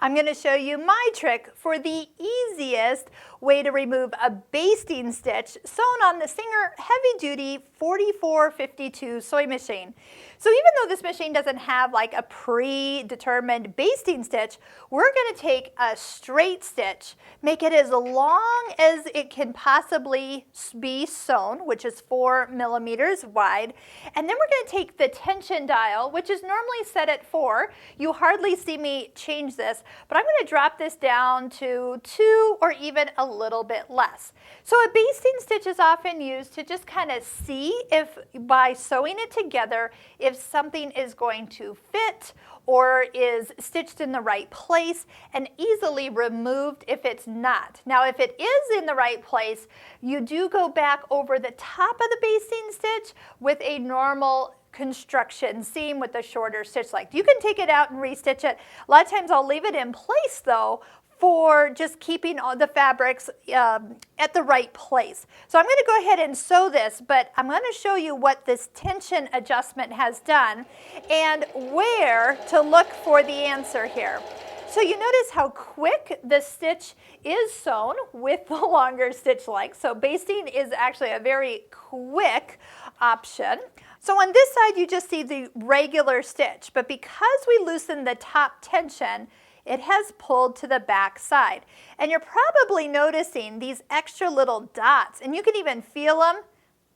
I'm going to show you my trick for the easiest way to remove a basting stitch sewn on the Singer Heavy Duty 4452 sewing machine. So even though this machine doesn't have like a predetermined basting stitch, we're going to take a straight stitch, make it as long as it can possibly be sewn, which is 4 millimeters wide, and then we're going to take the tension dial, which is normally set at 4. You hardly see me change this, but I'm going to drop this down to 2 or even a little bit less. So a basting stitch is often used to just kind of see if by sewing it together, if something is going to fit or is stitched in the right place, and easily removed if it's not. Now if it is in the right place, you do go back over the top of the basting stitch with a normal construction seam with a shorter stitch length. You can take it out and restitch it. A lot of times I'll leave it in place though for just keeping all the fabrics at the right place. So I'm going to go ahead and sew this, but I'm going to show you what this tension adjustment has done and where to look for the answer here. So you notice how quick the stitch is sewn with the longer stitch length. So basting is actually a very quick option. So on this side you just see the regular stitch, but because we loosened the top tension, it has pulled to the back side. And you're probably noticing these extra little dots, and you can even feel them.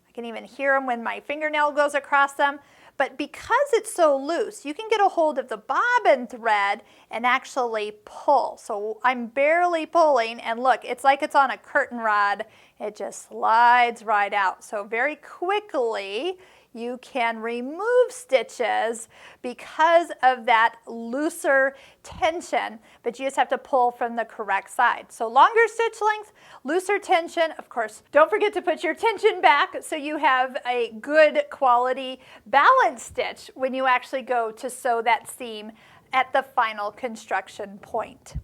I can even hear them when my fingernail goes across them. But because it's so loose, you can get a hold of the bobbin thread and actually pull. So I'm barely pulling, and look, it's like it's on a curtain rod. It just slides right out. So very quickly, you can remove stitches because of that looser tension, but you just have to pull from the correct side. So longer stitch length, looser tension. Of course, don't forget to put your tension back so you have a good quality balanced stitch when you actually go to sew that seam at the final construction point.